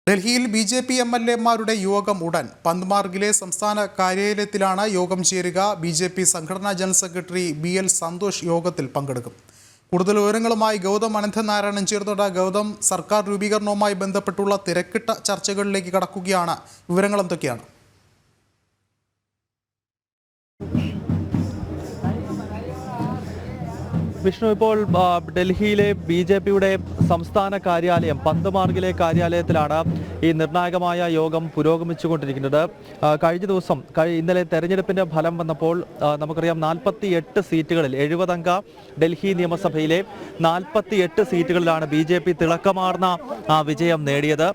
ഡൽഹിയിൽ ബി.ജെ.പി. എം.എൽ.എമാരുടെ യോഗം ഉടൻ. പന്ത്മാർഗിലെ സംസ്ഥാന കാര്യാലയത്തിലാണ് യോഗം ചേരുക. ബി.ജെ.പി. സംഘടനാ ജനറൽ സെക്രട്ടറി ബി.എൽ. സന്തോഷ് യോഗത്തിൽ പങ്കെടുക്കും. കൂടുതൽ വിവരങ്ങളുമായി ഗൗതം അനന്തനാരായണൻ ചേർന്നുണ്ട്. ഗൗതം, സർക്കാർ രൂപീകരണവുമായി ബന്ധപ്പെട്ടുള്ള തിരക്കിട്ട ചർച്ചകളിലേക്ക് കടക്കുകയാണ്. വിവരങ്ങൾ എന്തൊക്കെയാണ്? വിഷ്ണു, ഇപ്പോൾ ഡൽഹിയിലെ ബി.ജെ.പിയുടെ സംസ്ഥാന കാര്യാലയം പന്ത്മാർഗിലെ കാര്യാലയത്തിലാണ് ഈ നിർണായകമായ യോഗം പുരോഗമിച്ചുകൊണ്ടിരിക്കുന്നത്. കഴിഞ്ഞ ദിവസം ഇന്നലെ തെരഞ്ഞെടുപ്പിന്റെ ഫലം വന്നപ്പോൾ നമുക്കറിയാം 48 സീറ്റുകളിൽ 70 അംഗ ഡൽഹി നിയമസഭയിലെ 48 സീറ്റുകളിലാണ് ബി.ജെ.പി. തിളക്കമാർന്ന വിജയം നേടിയത്.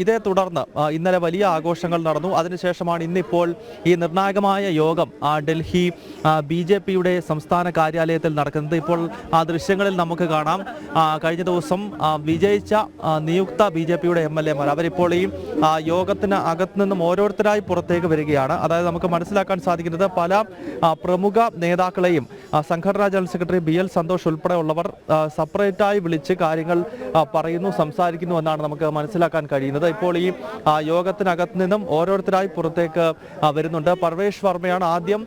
ഇതേ തുടർന്ന് ഇന്നലെ വലിയ ആഘോഷങ്ങൾ നടന്നു. അതിനുശേഷമാണ് ഇന്നിപ്പോൾ ഈ നിർണായകമായ യോഗം ഡൽഹി ബി.ജെ.പിയുടെ സംസ്ഥാന കാര്യാലയത്തിൽ നടക്കുന്നത്. ഇപ്പോൾ ആ ദൃശ്യങ്ങളിൽ നമുക്ക് കാണാം, കഴിഞ്ഞ ദിവസം വിജയിച്ച നിയുക്ത ബി.ജെ.പിയുടെ എം.എൽ.എമാർ അവരിപ്പോൾ ഈ യോഗത്തിന് അകത്തു നിന്നും ഓരോരുത്തരായി പുറത്തേക്ക് വരികയാണ്. അതായത് നമുക്ക് മനസ്സിലാക്കാൻ സാധിക്കുന്നത് പല പ്രമുഖ നേതാക്കളെയും സംഘടനാ ജനറൽ സെക്രട്ടറി ബി.എൽ. സന്തോഷ് ഉൾപ്പെടെയുള്ളവർ സെപ്പറേറ്റായി വിളിച്ച് കാര്യങ്ങൾ പറയുന്നു, സംസാരിക്കുന്നു എന്നാണ് നമുക്ക് മനസ്സിലാക്കാൻ കഴിയുന്നത്. ഇപ്പോൾ ഈ യോഗത്തിനകത്ത് നിന്നും ഓരോരുത്തരായി പുറത്തേക്ക് വരുന്നുണ്ട്. പർവേഷ് വർമ്മയാണ് ആദ്യം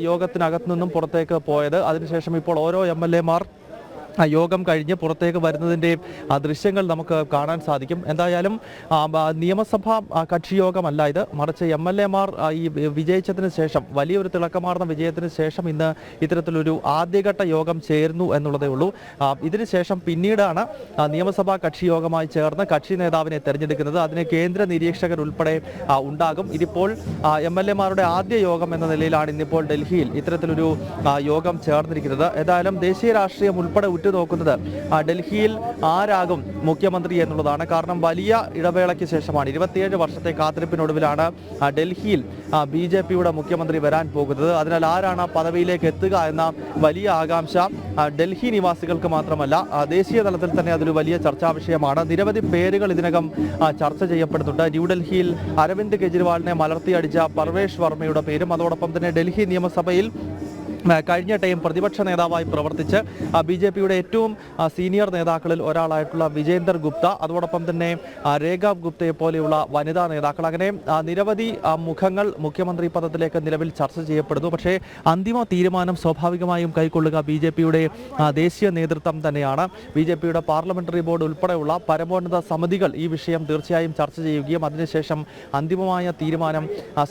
യോഗത്തിനകത്ത് നിന്നും പുറത്തേക്ക് പോയത്. അതിനുശേഷം ഇപ്പോൾ ഓരോ എം.എൽ.എമാർ യോഗം കഴിഞ്ഞ് പുറത്തേക്ക് വരുന്നതിൻ്റെ ദൃശ്യങ്ങൾ നമുക്ക് കാണാൻ സാധിക്കും. എന്തായാലും നിയമസഭാ കക്ഷിയോഗമല്ല ഇത്, മറിച്ച് എം.എൽ.എമാർ ഈ വിജയിച്ചതിന് ശേഷം, വലിയൊരു തിളക്കമാർന്ന വിജയത്തിന് ശേഷം ഇന്ന് ഇത്തരത്തിലൊരു ആദ്യഘട്ട യോഗം ചേരുന്നു എന്നുള്ളതേ ഉള്ളൂ. ഇതിനുശേഷം പിന്നീടാണ് നിയമസഭാ കക്ഷിയോഗമായി ചേർന്ന് കക്ഷി നേതാവിനെ തെരഞ്ഞെടുക്കുന്നത്. അതിന് കേന്ദ്ര നിരീക്ഷകർ ഉൾപ്പെടെ ഉണ്ടാകും. ഇതിപ്പോൾ എം.എൽ.എമാരുടെ ആദ്യ യോഗം എന്ന നിലയിലാണ് ഇന്നിപ്പോൾ ഡൽഹിയിൽ ഇത്തരത്തിലൊരു യോഗം ചേർന്നിരിക്കുന്നത്. ഏതായാലും ദേശീയ രാഷ്ട്രീയം ഉൾപ്പെടെ നോക്കുന്നത് ഡൽഹിയിൽ ആരാകും മുഖ്യമന്ത്രി എന്നുള്ളതാണ്. കാരണം വലിയ ഇടവേളയ്ക്ക് ശേഷമാണ്, 27 വർഷത്തെ കാത്തിരിപ്പിനൊടുവിലാണ് ഡൽഹിയിൽ ബി.ജെ.പിയുടെ മുഖ്യമന്ത്രി വരാൻ പോകുന്നത്. അതിനാൽ ആരാണ് ആ പദവിയിലേക്ക് എത്തുക എന്ന വലിയ ആകാംക്ഷ ഡൽഹി നിവാസികൾക്ക് മാത്രമല്ല, ദേശീയ തലത്തിൽ തന്നെ അതൊരു വലിയ ചർച്ചാ വിഷയമാണ്. നിരവധി പേരുകൾ ഇതിനകം ചർച്ച ചെയ്യപ്പെടുന്നുണ്ട്. ന്യൂഡൽഹിയിൽ അരവിന്ദ് കെജ്രിവാളിനെ മലർത്തിയടിച്ച പർവേഷ് വർമ്മയുടെ പേരും, അതോടൊപ്പം തന്നെ ഡൽഹി നിയമസഭയിൽ കഴിഞ്ഞ ടൈം പ്രതിപക്ഷ നേതാവായി പ്രവർത്തിച്ച് ബി.ജെ.പിയുടെ ഏറ്റവും സീനിയർ നേതാക്കളിൽ ഒരാളായിട്ടുള്ള വിജേന്ദർ ഗുപ്ത, അതോടൊപ്പം തന്നെ രേഖാവ് ഗുപ്തയെ പോലെയുള്ള വനിതാ നേതാക്കൾ, അങ്ങനെ നിരവധി മുഖങ്ങൾ മുഖ്യമന്ത്രി പദത്തിലേക്ക് നിലവിൽ ചർച്ച ചെയ്യപ്പെടുന്നു. പക്ഷേ അന്തിമ തീരുമാനം സ്വാഭാവികമായും കൈക്കൊള്ളുക ബി.ജെ.പിയുടെ ദേശീയ നേതൃത്വം തന്നെയാണ്. ബി.ജെ.പിയുടെ പാർലമെന്ററി ബോർഡ് ഉൾപ്പെടെയുള്ള പരമോന്നത സമിതികൾ ഈ വിഷയം തീർച്ചയായും ചർച്ച ചെയ്യുകയും അതിനുശേഷം അന്തിമമായ തീരുമാനം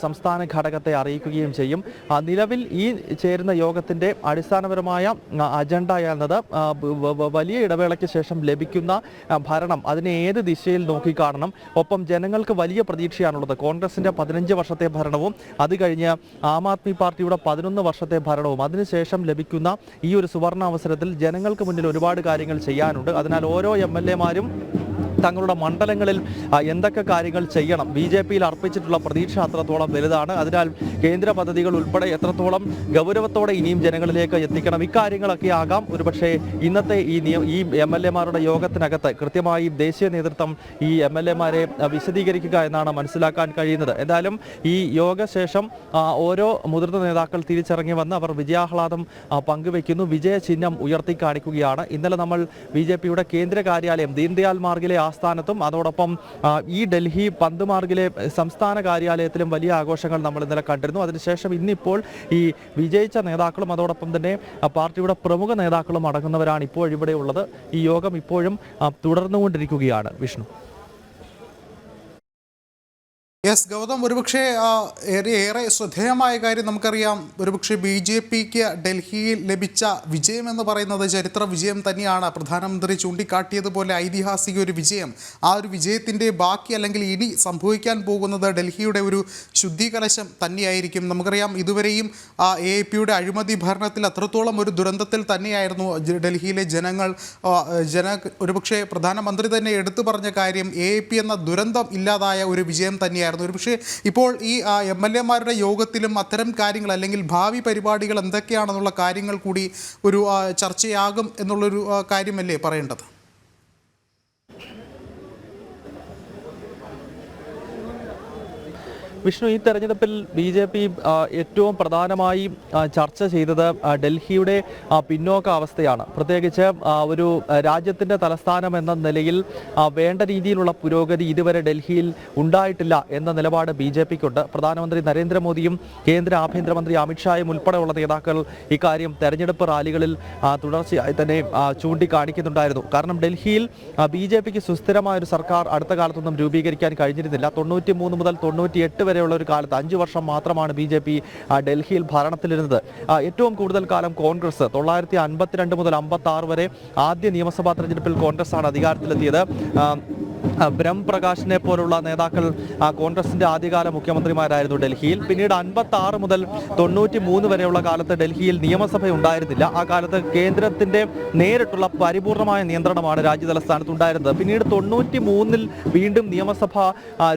സംസ്ഥാന ഘടകത്തെ അറിയിക്കുകയും ചെയ്യും. നിലവിൽ ഈ ചേരുന്ന യോഗത്തിന്റെ അടിസ്ഥാനപരമായ അജണ്ട എന്നത് വലിയ ഇടവേളയ്ക്ക് ശേഷം ലഭിക്കുന്ന ഭരണം, അതിനെ ഏത് ദിശയിൽ നോക്കിക്കാണണം. ഒപ്പം ജനങ്ങൾക്ക് വലിയ പ്രതീക്ഷയാണുള്ളത്. കോൺഗ്രസിന്റെ 15 വർഷത്തെ ഭരണവും അത് കഴിഞ്ഞ് ആം ആദ്മി പാർട്ടിയുടെ 11 വർഷത്തെ ഭരണവും, അതിനുശേഷം ലഭിക്കുന്ന ഈ ഒരു സുവർണാവസരത്തിൽ ജനങ്ങൾക്ക് മുന്നിൽ ഒരുപാട് കാര്യങ്ങൾ ചെയ്യാനുണ്ട്. അതിനാൽ ഓരോ എം.എൽ.എമാരും തങ്ങളുടെ മണ്ഡലങ്ങളിൽ എന്തൊക്കെ കാര്യങ്ങൾ ചെയ്യണം, ബി.ജെ.പിയിൽ അർപ്പിച്ചിട്ടുള്ള പ്രതീക്ഷ അത്രത്തോളം വലുതാണ്. അതിനാൽ കേന്ദ്ര പദ്ധതികൾ ഉൾപ്പെടെ എത്രത്തോളം ഗൗരവത്തോടെ ഇനിയും ജനങ്ങളിലേക്ക് എത്തിക്കണം, ഇക്കാര്യങ്ങളൊക്കെ ആകാം ഒരുപക്ഷെ ഇന്നത്തെ ഈ എം.എൽ.എമാരുടെ യോഗത്തിനകത്ത് കൃത്യമായി ദേശീയ നേതൃത്വം ഈ എം.എൽ.എമാരെ വിശദീകരിക്കുക എന്നാണ് മനസ്സിലാക്കാൻ കഴിയുന്നത്. എന്തായാലും ഈ യോഗശേഷം ഓരോ മുതിർന്ന നേതാക്കൾ തിരിച്ചിറങ്ങി വന്ന് അവർ വിജയാഹ്ലാദം പങ്കുവെക്കുന്നു, വിജയ ചിഹ്നം ഉയർത്തി കാണിക്കുകയാണ്. ഇന്നലെ നമ്മൾ ബി.ജെ.പിയുടെ കേന്ദ്ര കാര്യാലയം ദീൻദയാൽ മാർഗിലെ ആസ്ഥാനത്തും അതോടൊപ്പം ഈ ഡൽഹി പന്ത്മാർഗിലെ സംസ്ഥാന കാര്യാലയത്തിലും വലിയ ആഘോഷങ്ങൾ നമ്മൾ ഇന്നലെ കണ്ടിരുന്നു. അതിനുശേഷം ഇന്നിപ്പോൾ ഈ വിജയിച്ച നേതാക്കളും അതോടൊപ്പം തന്നെ പാർട്ടിയുടെ പ്രമുഖ നേതാക്കളും അടങ്ങുന്നവരാണ് ഇപ്പോൾ ഇവിടെ ഉള്ളത്. ഈ യോഗം ഇപ്പോഴും തുടർന്നുകൊണ്ടിരിക്കുകയാണ്. വിഷ്ണു. യെസ് ഗൗതം, ഒരുപക്ഷെ ഏറെ ശ്രദ്ധേയമായ കാര്യം നമുക്കറിയാം, ഒരുപക്ഷെ ബി.ജെ.പിക്ക് ഡൽഹിയിൽ ലഭിച്ച വിജയം എന്ന് പറയുന്നത് ചരിത്ര വിജയം തന്നെയാണ്. പ്രധാനമന്ത്രി ചൂണ്ടിക്കാട്ടിയതുപോലെ ഐതിഹാസിക ഒരു വിജയം. ആ ഒരു വിജയത്തിൻ്റെ ബാക്കി, അല്ലെങ്കിൽ ഇനി സംഭവിക്കാൻ പോകുന്നത് ഡൽഹിയുടെ ഒരു ശുദ്ധീകലശം തന്നെയായിരിക്കും. നമുക്കറിയാം ഇതുവരെയും എ.പി.യുടെ അഴിമതി ഭരണത്തിൽ അത്രത്തോളം ഒരു ദുരന്തത്തിൽ തന്നെയായിരുന്നു ഡൽഹിയിലെ ജനങ്ങൾ. ഒരുപക്ഷെ പ്രധാനമന്ത്രി തന്നെ എടുത്തു പറഞ്ഞ കാര്യം എ.പി. എന്ന ദുരന്തം ഇല്ലാതായ ഒരു വിജയം തന്നെയായിരുന്നു. ഒരുപക്ഷെ ഇപ്പോൾ ഈ എം.എൽ.എമാരുടെ യോഗത്തിലും അത്തരം കാര്യങ്ങൾ, അല്ലെങ്കിൽ ഭാവി പരിപാടികൾ എന്തൊക്കെയാണെന്നുള്ള കാര്യങ്ങൾ കൂടി ഒരു ചർച്ചയാകും എന്നുള്ളൊരു കാര്യമല്ലേ പറയേണ്ടത്? വിഷ്ണു, ഈ തെരഞ്ഞെടുപ്പിൽ BJP ഏറ്റവും പ്രധാനമായി ചർച്ച ചെയ്തത് ഡൽഹിയുടെ പിന്നോക്ക അവസ്ഥയാണ്. പ്രത്യേകിച്ച് ഒരു രാജ്യത്തിൻ്റെ തലസ്ഥാനം എന്ന നിലയിൽ വേണ്ട രീതിയിലുള്ള പുരോഗതി ഇതുവരെ ഡൽഹിയിൽ ഉണ്ടായിട്ടില്ല എന്ന നിലപാട് BJPക്കുണ്ട്. പ്രധാനമന്ത്രി നരേന്ദ്രമോദിയും കേന്ദ്ര ആഭ്യന്തരമന്ത്രി അമിത്ഷായും ഉൾപ്പെടെയുള്ള നേതാക്കൾ ഇക്കാര്യം തെരഞ്ഞെടുപ്പ് റാലികളിൽ തുടർച്ചയായി തന്നെ ചൂണ്ടിക്കാണിക്കുന്നുണ്ടായിരുന്നു. കാരണം ഡൽഹിയിൽ BJPക്ക് സുസ്ഥിരമായ ഒരു സർക്കാർ അടുത്ത കാലത്തൊന്നും രൂപീകരിക്കാൻ കഴിഞ്ഞിരുന്നില്ല. 93 മുതൽ 98 വരെയുള്ള ഒരു കാലത്ത് 5 വർഷം മാത്രമാണ് BJP ഡൽഹിയിൽ ഭരണത്തിലിരുന്നത്. ഏറ്റവും കൂടുതൽ കാലം കോൺഗ്രസ് 952 മുതൽ 56 വരെ ആദ്യ നിയമസഭാ തെരഞ്ഞെടുപ്പിൽ കോൺഗ്രസ് ആണ് അധികാരത്തിലെത്തിയത്. ബ്രഹ്മപ്രകാശിനെ പോലുള്ള നേതാക്കൾ കോൺഗ്രസിന്റെ ആദ്യകാല മുഖ്യമന്ത്രിമാരായിരുന്നു ഡൽഹിയിൽ. പിന്നീട് 56 മുതൽ 93 വരെയുള്ള കാലത്ത് ഡൽഹിയിൽ നിയമസഭ ഉണ്ടായിരുന്നില്ല. ആ കാലത്ത് കേന്ദ്രത്തിന്റെ നേരിട്ടുള്ള പരിപൂർണമായ നിയന്ത്രണമാണ് രാജ്യതലസ്ഥാനത്ത് ഉണ്ടായിരുന്നത്. പിന്നീട് 93-ൽ വീണ്ടും നിയമസഭ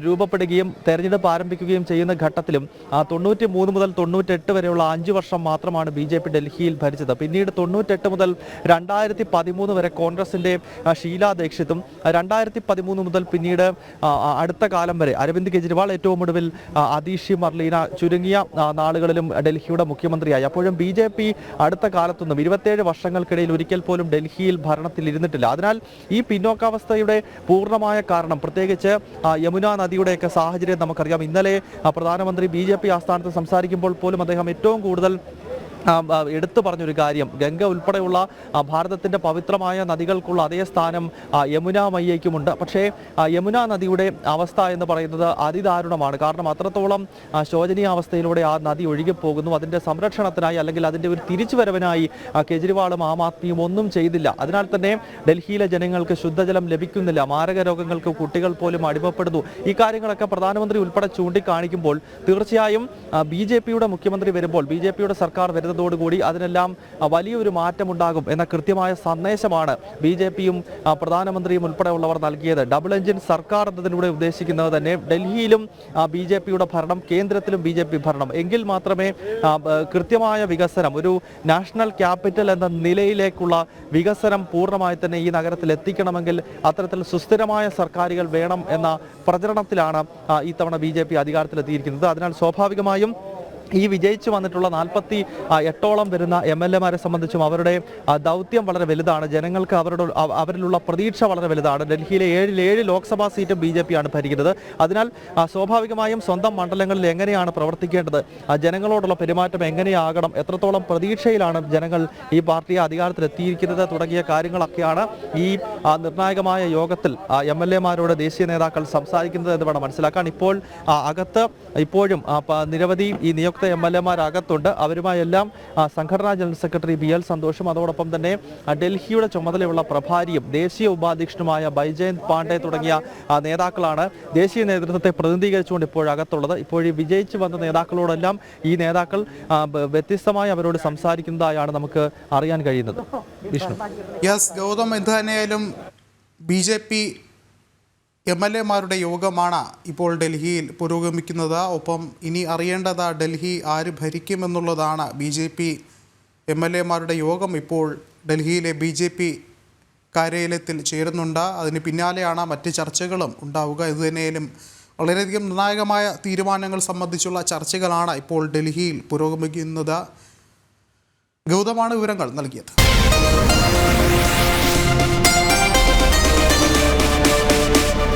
രൂപപ്പെടുകയും തെരഞ്ഞെടുപ്പ് ആരംഭിക്കുകയും ചെയ്യുന്ന ഘട്ടത്തിലും 93 മുതൽ 98 വരെയുള്ള 5 വർഷം മാത്രമാണ് BJP ഡൽഹിയിൽ ഭരിച്ചത്. പിന്നീട് 98 മുതൽ 2013 വരെ കോൺഗ്രസിന്റെ ഷീലാ ദീക്ഷിത്തും 2013 മുതൽ പിന്നീട് അടുത്ത കാലം വരെ അരവിന്ദ് കെജ്രിവാൾ, ഏറ്റവും ഒടുവിൽ അതീഷി മർലീന ചുരുങ്ങിയ നാളുകളിലും ഡൽഹിയുടെ മുഖ്യമന്ത്രിയായി. അപ്പോഴും BJP അടുത്ത കാലത്തൊന്നും 27 വർഷങ്ങൾക്കിടയിൽ ഒരിക്കൽ പോലും ഡൽഹിയിൽ ഭരണത്തിൽ ഇരുന്നിട്ടില്ല. അതിനാൽ ഈ പിന്നോക്കാവസ്ഥയുടെ പൂർണ്ണമായ കാരണം പ്രത്യേകിച്ച് യമുന നദിയുടെയൊക്കെ സാഹചര്യം നമുക്കറിയാം. ഇന്നലെ പ്രധാനമന്ത്രി BJP ആസ്ഥാനത്ത് സംസാരിക്കുമ്പോൾ പോലും അദ്ദേഹം ഏറ്റവും കൂടുതൽ എടുത്തു പറഞ്ഞൊരു കാര്യം, ഗംഗ ഉൾപ്പെടെയുള്ള ഭാരതത്തിൻ്റെ പവിത്രമായ നദികൾക്കുള്ള അതേ സ്ഥാനം യമുന മയ്യയ്ക്കുമുണ്ട്. പക്ഷേ യമുന നദിയുടെ അവസ്ഥ എന്ന് പറയുന്നത് അതിദാരുണമാണ്. കാരണം അത്രത്തോളം ശോചനീയാവസ്ഥയിലൂടെ ആ നദി ഒഴുകിപ്പോകുന്നു. അതിൻ്റെ സംരക്ഷണത്തിനായി അല്ലെങ്കിൽ അതിൻ്റെ ഒരു തിരിച്ചുവരവിനായി കെജ്രിവാളും ആം ആദ്മിയും ഒന്നും ചെയ്തില്ല. അതിനാൽ തന്നെ ഡൽഹിയിലെ ജനങ്ങൾക്ക് ശുദ്ധജലം ലഭിക്കുന്നില്ല. മാരക രോഗങ്ങൾക്ക് കുട്ടികൾ പോലും അടിമപ്പെടുന്നു. ഈ കാര്യങ്ങളൊക്കെ പ്രധാനമന്ത്രി ഉൾപ്പെടെ ചൂണ്ടിക്കാണിക്കുമ്പോൾ തീർച്ചയായും BJPയുടെ മുഖ്യമന്ത്രി വരുമ്പോൾ, BJPയുടെ സർക്കാർ വരുന്നതോടുകൂടി അതിനെല്ലാം വലിയൊരു മാറ്റമുണ്ടാകും എന്ന കൃത്യമായ സന്ദേശമാണ് BJPയും പ്രധാനമന്ത്രിയും ഉൾപ്പെടെയുള്ളവർ നൽകിയത്. ഡബിൾ എഞ്ചിൻ സർക്കാർ എന്നതിലൂടെ ഉദ്ദേശിക്കുന്നത് തന്നെ ഡൽഹിയിലും BJPയുടെ ഭരണം, കേന്ദ്രത്തിലും BJP ഭരണം. എങ്കിൽ മാത്രമേ കൃത്യമായ വികസനം, ഒരു നാഷണൽ ക്യാപിറ്റൽ എന്ന നിലയിലേക്കുള്ള വികസനം പൂർണ്ണമായി തന്നെ ഈ നഗരത്തിൽ എത്തിക്കണമെങ്കിൽ അത്തരത്തിൽ സുസ്ഥിരമായ സർക്കാരുകൾ വേണം എന്ന പ്രചരണത്തിലാണ് ഇത്തവണ BJP അധികാരത്തിലെത്തിയിരിക്കുന്നത്. അതിനാൽ സ്വാഭാവികമായും ഈ വിജയിച്ചു വന്നിട്ടുള്ള 48ഓളം വരുന്ന MLA-മാരെ സംബന്ധിച്ചും അവരുടെ ദൗത്യം വളരെ വലുതാണ്. ജനങ്ങൾക്ക് അവരിലുള്ള പ്രതീക്ഷ വളരെ വലുതാണ്. ഡൽഹിയിലെ 7 ലോക്സഭാ സീറ്റും BJP-ആണ് ഭരിക്കുന്നത്. അതിനാൽ സ്വാഭാവികമായും സ്വന്തം മണ്ഡലങ്ങളിൽ എങ്ങനെയാണ് പ്രവർത്തിക്കേണ്ടത്, ജനങ്ങളോടുള്ള പെരുമാറ്റം എങ്ങനെയാകണം, എത്രത്തോളം പ്രതീക്ഷയിലാണ് ജനങ്ങൾ ഈ പാർട്ടിയെ അധികാരത്തിലെത്തിയിരിക്കുന്നത് തുടങ്ങിയ കാര്യങ്ങളൊക്കെയാണ് ഈ നിർണായകമായ യോഗത്തിൽ MLA-മാരോട് ദേശീയ നേതാക്കൾ സംസാരിക്കുന്നത് എന്ന് വേണം മനസ്സിലാക്കാൻ. ഇപ്പോൾ അകത്ത് ഇപ്പോഴും നിരവധി ഈ നിയുക്ത MLA-മാരകത്തുണ്ട്. അവരുമായെല്ലാം സംഘടനാ ജനറൽ സെക്രട്ടറി BL സന്തോഷും അതോടൊപ്പം തന്നെ ഡൽഹിയുടെ ചുമതലയുള്ള പ്രഭാരിയും ദേശീയ ഉപാധ്യക്ഷനുമായ ബൈജയന്ത് പാണ്ഡെ തുടങ്ങിയ നേതാക്കളാണ് ദേശീയ നേതൃത്വത്തെ പ്രതിനിധീകരിച്ചുകൊണ്ട് ഇപ്പോഴകത്തുള്ളത്. ഇപ്പോഴും വിജയിച്ചു വന്ന നേതാക്കളോടെല്ലാം ഈ നേതാക്കൾ വ്യത്യസ്തമായി അവരോട് സംസാരിക്കുന്നതായാണ് നമുക്ക് അറിയാൻ കഴിയുന്നത്. വിഷ്ണു. യെസ് ഗൗതം, എന്ത് തന്നെയായാലും BJP MLA-മാരുടെ യോഗമാണ് ഇപ്പോൾ ഡൽഹിയിൽ പുരോഗമിക്കുന്നത്. ഒപ്പം ഇനി അറിയേണ്ടത് ഡൽഹി ആര് ഭരിക്കുമെന്നുള്ളതാണ്. BJP MLA-മാരുടെ യോഗം ഇപ്പോൾ ഡൽഹിയിലെ BJP കാര്യാലയത്തിൽ ചേരുന്നുണ്ട്. അതിന് പിന്നാലെയാണ് മറ്റ് ചർച്ചകളും ഉണ്ടാവുക. ഇതുതന്നെയാലും വളരെയധികം നിർണായകമായ തീരുമാനങ്ങൾ സംബന്ധിച്ചുള്ള ചർച്ചകളാണ് ഇപ്പോൾ ഡൽഹിയിൽ പുരോഗമിക്കുന്നത്. ഗൗതമാണ് വിവരങ്ങൾ നൽകിയത്.